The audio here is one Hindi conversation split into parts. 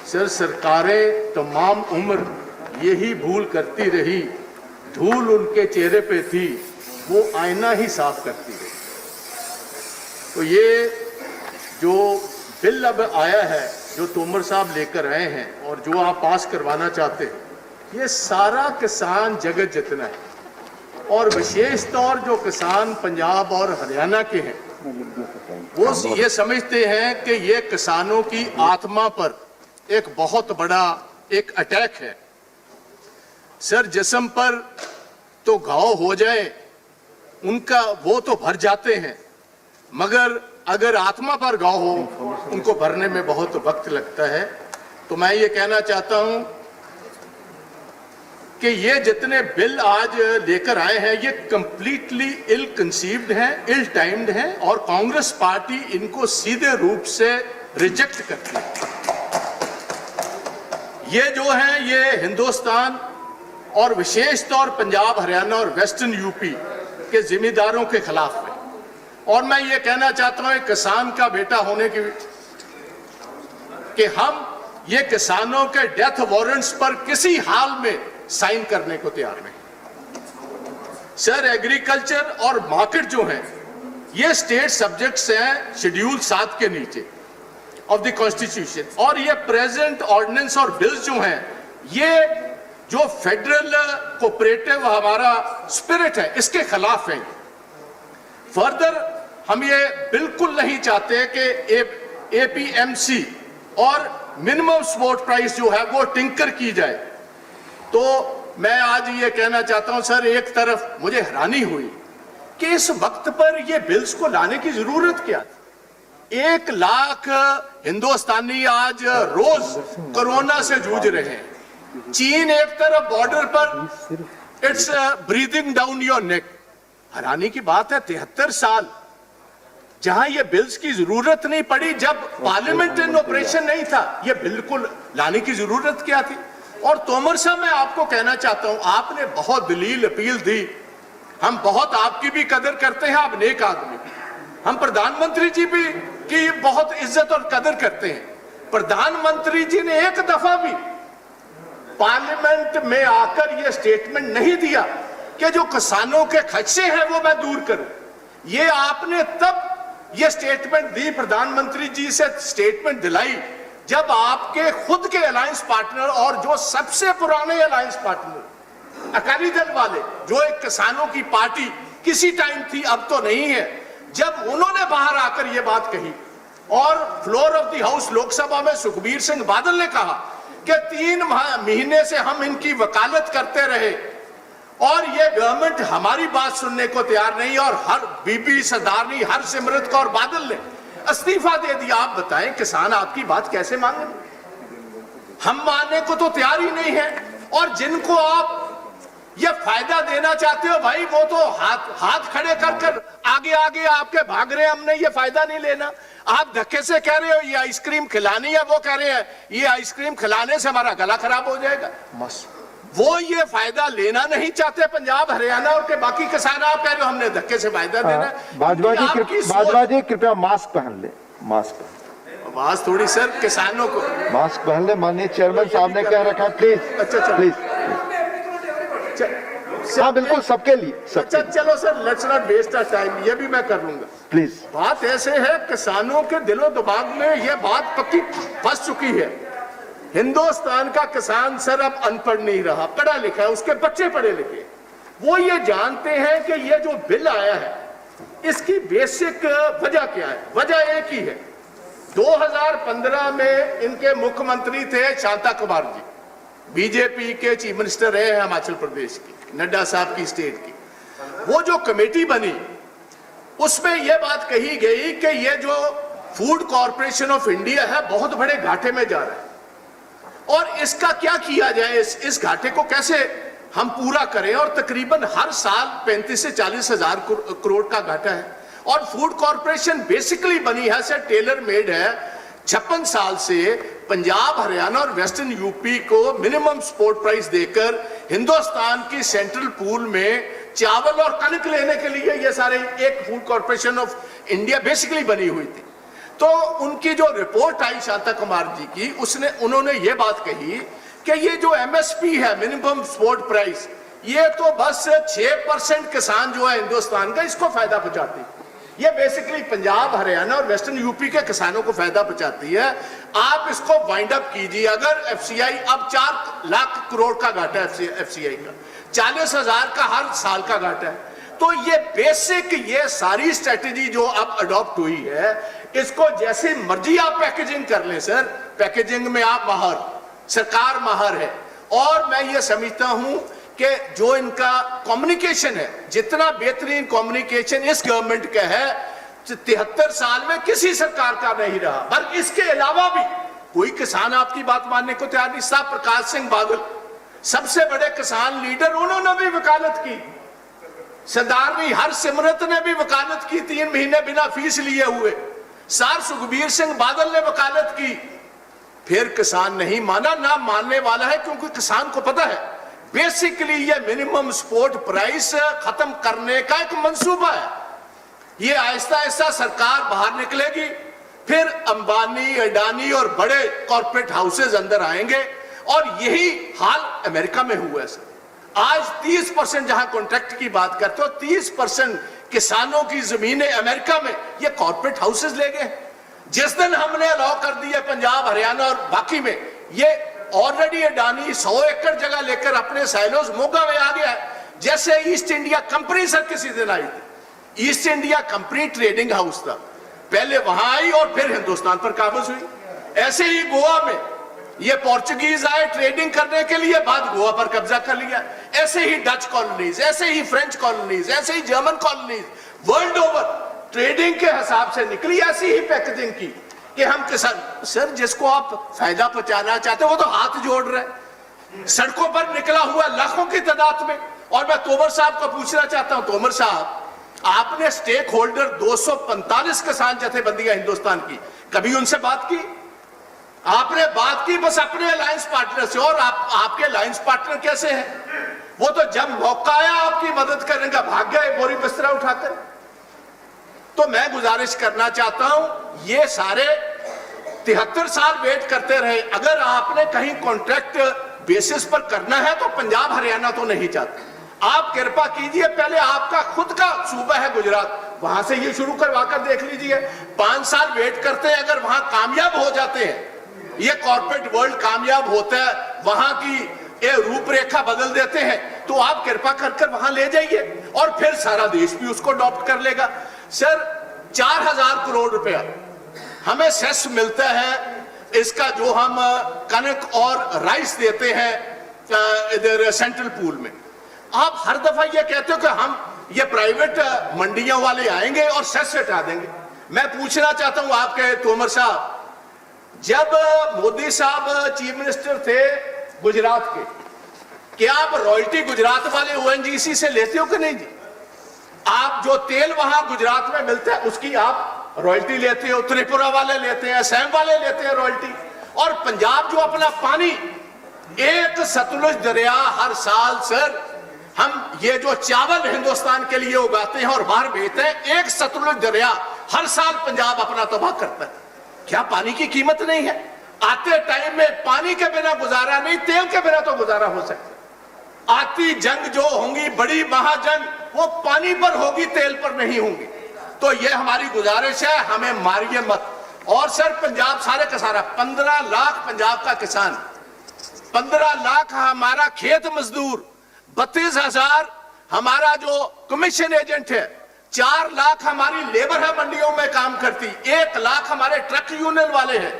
सर सरकारें तमाम उम्र यही भूल करती रही, धूल उनके चेहरे पे थी, वो आईना ही साफ करती रही। तो ये जो बिल अब आया है, जो तोमर साहब लेकर आए हैं और जो आप पास करवाना चाहते हैं, ये सारा किसान जगत जितना है, और विशेष तौर जो किसान पंजाब और हरियाणा के हैं, वो ये समझते हैं कि ये किसानों की आत्मा पर एक बहुत बड़ा एक अटैक है। सर जिस्म पर तो घाव हो जाए उनका वो तो भर जाते हैं, मगर अगर आत्मा पर घाव हो उनको भरने में बहुत वक्त लगता है। तो मैं ये कहना चाहता हूं कि ये जितने बिल आज लेकर आए हैं ये कंप्लीटली इल कंसीव्ड हैं, इल टाइम्ड हैं, और कांग्रेस पार्टी इनको सीधे रूप से रिजेक्ट करती है। ये जो है ये हिंदुस्तान और विशेष तौर पंजाब, हरियाणा और वेस्टर्न यूपी के जिम्मेदारों के खिलाफ है। और मैं ये कहना चाहता हूं किसान का बेटा होने की कि हम ये किसानों के डेथ वारंट्स पर किसी हाल में साइन करने को तैयार नहीं। सर एग्रीकल्चर और मार्केट जो है ये स्टेट सब्जेक्ट्स हैं शेड्यूल 7 के नीचे ऑफ द कॉन्स्टिट्यूशन, और ये प्रेजेंट ऑर्डिनेंस और बिल्स जो हैं ये जो फेडरल कोऑपरेटिव हमारा स्पिरिट है इसके खिलाफ है। फर्दर हम ये बिल्कुल नहीं चाहते कि एपीएमसी और मिनिमम सपोर्ट प्राइस जो है वो टिंकर की जाए। तो मैं आज ये कहना चाहता हूं सर, एक तरफ मुझे हैरानी हुई कि इस वक्त पर ये बिल्स को लाने की जरूरत क्या थी। 1 लाख हिंदुस्तानी आज रोज कोरोना से जूझ रहे हैं। चीन एक तरफ बॉर्डर पर it's breathing down your neck. हैरानी की बात है 73 साल जहां ये बिल्स की जरूरत नहीं पड़ी, जब पार्लियामेंट इन ऑपरेशन नहीं था, ये बिल्कुल लाने की जरूरत क्या थी। और तोमर साहब मैं आपको कहना चाहता हूं, आपने बहुत दलील अपील दी, हम बहुत आपकी भी कदर करते हैं, आप नेक आदमी, हम प्रधानमंत्री जी भी की बहुत इज्जत और कदर करते हैं। प्रधानमंत्री जी ने एक दफा भी पार्लियामेंट में आकर यह स्टेटमेंट नहीं दिया कि जो किसानों के खदशे हैं वो मैं दूर करूं। ये आपने तब ये स्टेटमेंट दी, प्रधानमंत्री जी से स्टेटमेंट दिलाई, जब आपके खुद के अलायंस पार्टनर और जो सबसे पुराने अलायंस पार्टनर अकाली दल वाले, जो एक किसानों की पार्टी किसी टाइम थी अब तो नहीं है, जब उन्होंने बाहर आकर यह बात कही और floor of the house Lok Sabha में सुखबीर सिंह बादल ने कहा कि 3 महीने से हम इनकी वकालत करते रहे और ये गवर्नमेंट हमारी बात सुनने को तैयार नहीं, और हर बीबी सरदारनी हरसिमरत कौर बादल ने इस्तीफा दे दिया। आप बताएं किसान आपकी बात कैसे माने? हम मानने को तो तैयार ही नहीं है। और जिनको आप ये फायदा देना चाहते हो भाई, वो तो हाथ खड़े कर कर आगे आगे आपके भाग रहे हैं, हमने ये फायदा नहीं लेना। आप धक्के से कह रहे हो ये आइसक्रीम खिलानी है, वो कह रहे हैं ये आइसक्रीम खिलाने से हमारा गला खराब हो जाएगा। वो ये फायदा लेना नहीं चाहते पंजाब, हरियाणा और के बाकी किसान। आप कह रहे हो हमने धक्के से फायदा देना। बाजवा जी कृपया मास्क पहन ले। मास्क थोड़ी सर, किसानों को मास्क पहन ले। माननीय चेयरमैन साहब ने कह रखा है, प्लीज। अच्छा प्लीज। हाँ बिल्कुल, सबके लिए। अच्छा चलो sir, let's not waste our time, ये भी मैं कर लूंगा प्लीज। बात ऐसे है, किसानों के दिलो दिमाग में ये बात पक्की फंस चुकी है। हिंदुस्तान का किसान सर अब अनपढ़ नहीं रहा, पढ़ा लिखा है, उसके बच्चे पढ़े लिखे। वो ये जानते हैं कि ये जो बिल आया है इसकी बेसिक वजह क्या है। वजह एक ही है, 2015 में इनके मुख्यमंत्री थे शांता कुमार जी, बीजेपी के चीफ मिनिस्टर रहे हैं हिमाचल प्रदेश की, नड्डा साहब की स्टेट की। वो जो कमेटी बनी उसमें यह बात कही गई कि ये जो फूड कॉर्पोरेशन ऑफ इंडिया है बहुत बड़े घाटे में जा रहा है, और इसका क्या किया जाए, इस घाटे को कैसे हम पूरा करें। और तकरीबन हर साल 35 से 40 हजार करोड़ का घाटा है। और फूड कॉर्पोरेशन बेसिकली बनी है सर, टेलर मेड है। 56 साल से पंजाब, हरियाणा और वेस्टर्न यूपी को मिनिमम सपोर्ट प्राइस देकर हिंदुस्तान की सेंट्रल पूल में चावल और कनक लेने के लिए ये सारे एक food corporation of India basically बनी हुई थी। तो उनकी जो रिपोर्ट आई शांता कुमार जी की, उन्होंने ये बात कही कि ये जो एमएसपी है, मिनिमम सपोर्ट प्राइस, ये तो बस 6% किसान जो है हिंदुस्तान का, इसको फायदा पहुंचाती है। ये बेसिकली पंजाब, हरियाणा और वेस्टर्न यूपी के किसानों को फायदा पहुंचाती है। आप इसको वाइंड अप कीजिए। अगर एफसीआई अब 4 लाख करोड़ का घाटा है, एफसीआई का 40,000 का हर साल का घाटा है, तो ये बेसिक, ये सारी स्ट्रेटेजी जो अब अडॉप्ट हुई है, इसको जैसे मर्जी आप पैकेजिंग कर लें सर, पैकेजिंग में आप माहर, सरकार माहर है। और मैं ये समझता हूं कि जो इनका कम्युनिकेशन है, जितना बेहतरीन कम्युनिकेशन इस गवर्नमेंट का है 73 साल में किसी सरकार का नहीं रहा। बल्कि इसके अलावा भी कोई किसान आपकी बात मानने को तैयार नहीं। साहब प्रकाश सिंह बादल सबसे बड़े किसान लीडर, उन्होंने भी वकालत की। सरदारनी हरसिमरत ने भी वकालत की 3 महीने बिना फीस लिए हुए। सर सुखबीर सिंह बादल ने वकालत की। फिर किसान नहीं माना, ना मानने वाला है, क्योंकि किसान को पता है बेसिकली ये मिनिमम सपोर्ट प्राइस खत्म करने का एक मंसूबा है। ये आहिस्ता आहिस्ता सरकार बाहर निकलेगी, फिर अंबानी, अडानी और बड़े कॉर्पोरेट हाउसेज अंदर आएंगे। और यही हाल अमेरिका में हुआ है सर। आज 30% जहां कॉन्ट्रैक्ट की बात करते हो, 30% किसानों की जमीनें अमेरिका में ये कॉर्पोरेट हाउसेज ले गए। जिस दिन हमने अलाउ कर दिया पंजाब, हरियाणा और बाकी में, ये ऑलरेडी अडानी 100 एकड़ जगह लेकर अपने साइलोज मोगा में आ गया है। जैसे ईस्ट इंडिया कंपनी सर किसी दिन आई थी, east India company trading house था, पहले वहां आई और फिर हिंदुस्तान पर काबज हुई। ऐसे ही गोवा में ये पोर्चुगीज आए ट्रेडिंग करने के लिए, बाद गोवा पर कब्जा कर लिया। ऐसे ही डच कॉलोनीज, ऐसे ही फ्रेंच कॉलोनीज, ऐसे ही German colonies, world over trading के हिसाब से निकली। ऐसी ही पैकेजिंग की कि हम किसान, सर जिसको आप फायदा पहुंचाना चाहते हो वो तो हाथ जोड़ रहे, सड़कों पर निकला हुआ लाखों की तादाद में। और मैं तोमर साहब को पूछना चाहता हूं, तोमर साहब आपने स्टेक होल्डर 245 किसान जथेबंदियां हिंदुस्तान की, कभी उनसे बात की? आपने बात की बस अपने अलायंस पार्टनर से। और आपके अलायंस पार्टनर कैसे हैं? वो तो जब मौका आया आपकी मदद करने का भाग गए बोरी बिस्तरा उठाकर। तो मैं गुजारिश करना चाहता हूं, ये सारे 73 साल वेट करते रहे। अगर आपने कहीं कॉन्ट्रैक्ट बेसिस पर करना है तो पंजाब हरियाणा तो नहीं चाहते। आप कृपा कीजिए, पहले आपका खुद का सूबा है गुजरात, वहां से ये शुरू करवाकर देख लीजिए। 5 साल वेट करते हैं, अगर वहां कामयाब हो जाते हैं, ये कॉर्पोरेट वर्ल्ड कामयाब होता है, वहां की ये रूपरेखा बदल देते हैं, तो आप कृपा कर वहां ले जाइए और फिर सारा देश भी उसको अडॉप्ट कर लेगा। सर 4000 करोड़ रुपया हमें सेस मिलता है, इसका जो हम कनक और राइस देते हैं इधर सेंट्रल पूल में। आप हर दफा ये कहते हो कि हम ये प्राइवेट मंडियों वाले आएंगे और सेस हटा देंगे। मैं पूछना चाहता हूं आपके तोमर साहब, जब मोदी साहब चीफ मिनिस्टर थे गुजरात के, क्या आप रॉयल्टी गुजरात वाले ओएनजीसी से लेते हो कि नहीं जी? आप जो तेल वहां गुजरात में मिलता है उसकी आप रॉयल्टी लेते हो, त्रिपुरा वाले लेते हैं, असम वाले लेते हैं रॉयल्टी। और पंजाब जो अपना पानी, एक सतलुज दरिया हर साल सर, हम ये जो चावल हिंदुस्तान के लिए उगाते हैं और बाहर भेजते हैं, एक सतलुज दरिया हर साल पंजाब अपना तबाह करता है। क्या पानी की कीमत नहीं है? आते टाइम में पानी के बिना गुजारा नहीं, तेल के बिना तो गुजारा हो सकता। आती जंग जो होंगी, बड़ी महाजंग, वो पानी पर होगी, तेल पर नहीं होंगी। तो ये हमारी गुजारिश है, हमें मारिए मत। और सर पंजाब सारे का सारा 15 लाख पंजाब का किसान, 15 लाख हमारा खेत मजदूर, 32,000 हमारा जो कमीशन एजेंट है, 4 लाख हमारी लेबर है मंडियों में काम करती, 1 लाख हमारे ट्रक यूनियन वाले हैं।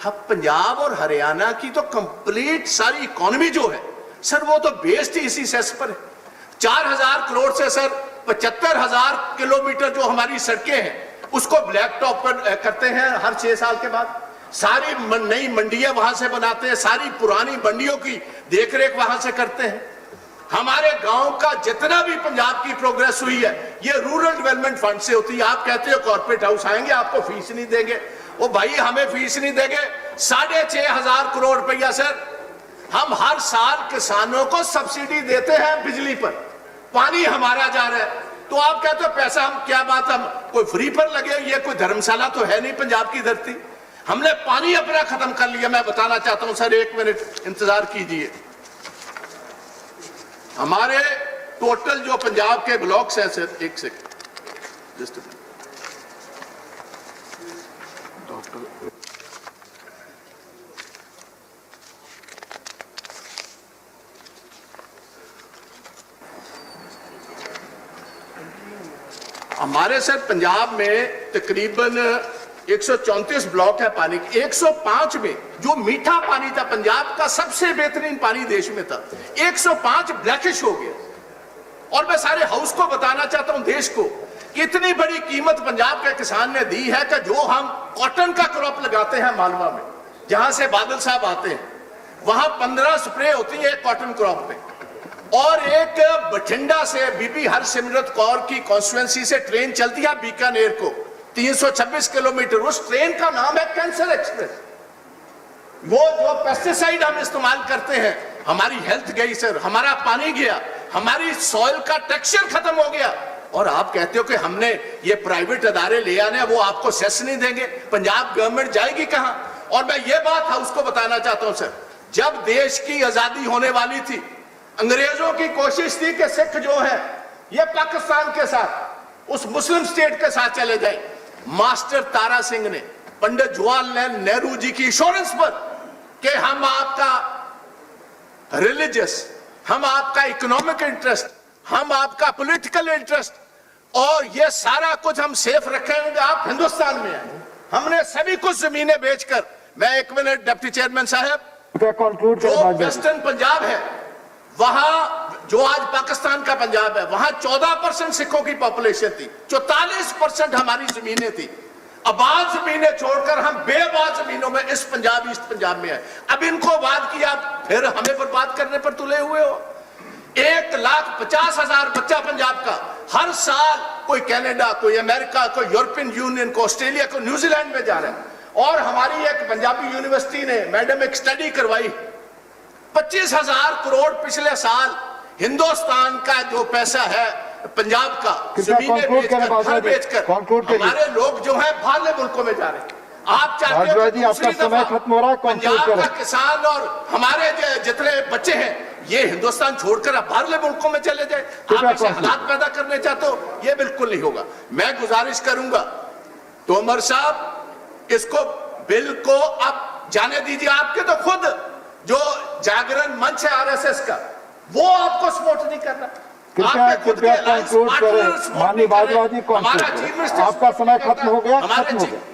अब पंजाब और हरियाणा की तो कंप्लीट सारी इकोनॉमी जो है सर, वो तो बेस्ड इसी सेस पर है। 4000 करोड़ से सर 75,000 किलोमीटर जो हमारी सड़कें हैं उसको ब्लैक टॉप पर करते हैं हर 6 साल के बाद। सारी नई मंडियां वहां से बनाते हैं, सारी पुरानी मंडियों की देखरेख वहां से करते हैं। हमारे गांव का जितना भी पंजाब की प्रोग्रेस हुई है ये रूरल डेवलपमेंट फंड से होती है। आप कहते हो कॉर्पोरेट हाउस आएंगे आपको फीस नहीं देंगे, वो भाई हमें फीस नहीं देंगे। 6,500 करोड़ रुपया सर हम हर साल किसानों को सब्सिडी देते हैं बिजली पर, पानी हमारा जा रहा है। तो आप कहते हो पैसा, हम क्या बात, हम कोई फ्री पर लगे, ये कोई धर्मशाला तो है नहीं पंजाब की धरती। हमने पानी अपना खत्म कर लिया। मैं बताना चाहता हूं सर, 1 मिनट इंतजार कीजिए। हमारे टोटल जो पंजाब के ब्लॉक्स हैं सर, एक सेकंड जस्ट हमारे सर पंजाब में तकरीबन 134 ब्लॉक है पानी के। 105 में जो मीठा पानी था, पंजाब का सबसे बेहतरीन पानी देश में था, 105 ब्लैकिश हो गया। और मैं सारे हाउस को बताना चाहता हूं, देश को, कि इतनी बड़ी कीमत पंजाब के किसान ने दी है कि जो हम कॉटन का क्रॉप लगाते हैं मालवा में, जहां से बादल साहब आते हैं, वहां 15 स्प्रे होती है एक कॉटन क्रॉप पे। और एक बठिंडा से बीबी हरसिमरत कौर की कॉन्स्टिट्यूएंसी से ट्रेन चलती है बीकानेर को 326 किलोमीटर। उस ट्रेन का नाम है कैंसर एक्सप्रेस। वो जो पेस्टिसाइड हम इस्तेमाल करते हैं, हमारी हेल्थ गई सर, हमारा पानी गया, हमारी सॉइल का टेक्सचर खत्म हो गया। और आप कहते हो कि हमने ये प्राइवेट अदारे ले आने, वो आपको सेस नहीं देंगे। पंजाब गवर्नमेंट जाएगी कहां? और मैं ये बात हाउस को बताना चाहता हूं सर, जब देश की आजादी होने वाली थी, अंग्रेजों की कोशिश थी कि सिख जो है ये पाकिस्तान के साथ, उस मुस्लिम स्टेट के साथ चले जाए। मास्टर तारा सिंह ने पंडित जवाहरलाल नेहरू जी की इंश्योरेंस पर कि हम आपका रिलीजियस, हम आपका इकोनॉमिक इंटरेस्ट, हम आपका पॉलिटिकल इंटरेस्ट और ये सारा कुछ हम सेफ रखेंगे, आप हिंदुस्तान में आए। हमने सभी कुछ जमीनें बेचकर, मैं 1 मिनट डिप्टी चेयरमैन साहब, जो वेस्टर्न पंजाब है, वहां जो आज पाकिस्तान का पंजाब है, वहां 14% सिखों की पॉपुलेशन थी, 44% हमारी जमीनें थी। आबाद जमीनें छोड़कर हम बेआबाद जमीनों में इस पंजाब, ईस्ट पंजाब में है। अब इनको आबाद किया, फिर हमें बर्बाद करने पर तुले हुए हो। 1,50,000 बच्चा पंजाब का हर साल कोई कनाडा, कोई अमेरिका, कोई यूरोपियन यूनियन, को ऑस्ट्रेलिया, को न्यूजीलैंड में जा रहे हैं। और हमारी एक पंजाबी यूनिवर्सिटी ने मैडम एक स्टडी करवाई, 25,000 करोड़ पिछले साल हिंदुस्तान का जो पैसा है पंजाब का, जमीनें बेचकर, घर बेचकर हमारे लोग जो है बाहरले मुल्कों में जा रहे हैं। आप चाहते हो कि दूसरी दफा पंजाब का किसान और हमारे जितने बच्चे हैं ये हिंदुस्तान छोड़कर अब बाहरले मुल्कों में चले जाए? आप ऐसे हालात पैदा करने चाहते हो? ये बिल्कुल नहीं होगा। मैं गुजारिश करूंगा तोमर साहब, इसको बिल को अब जाने दीजिए। आपके तो खुद जो जागरण मंच है आरएसएस का, वो आपको सपोर्ट नहीं कर रहा। कृपया कंक्लूड करें माननीय बाजवाजी, आपका समय खत्म हो गया,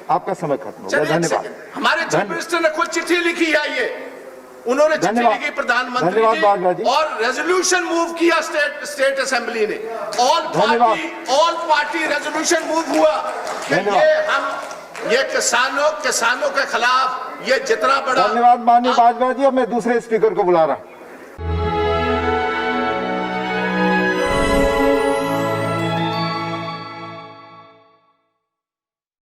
आपका समय खत्म हो गया। धन्यवाद। हमारे चीफ मिनिस्टर ने खुद चिट्ठी लिखी है, ये उन्होंने चिट्ठी लिखी प्रधानमंत्री की और रेजोल्यूशन मूव किया स्टेट असेंबली ने। ऑल पार्टी रेजोल्यूशन मूव हुआ कि ये किसानों के खिलाफ ये जितना बड़ा। धन्यवाद माननीय बाजवा जी। अब मैं दूसरे स्पीकर को बुला रहा हूं।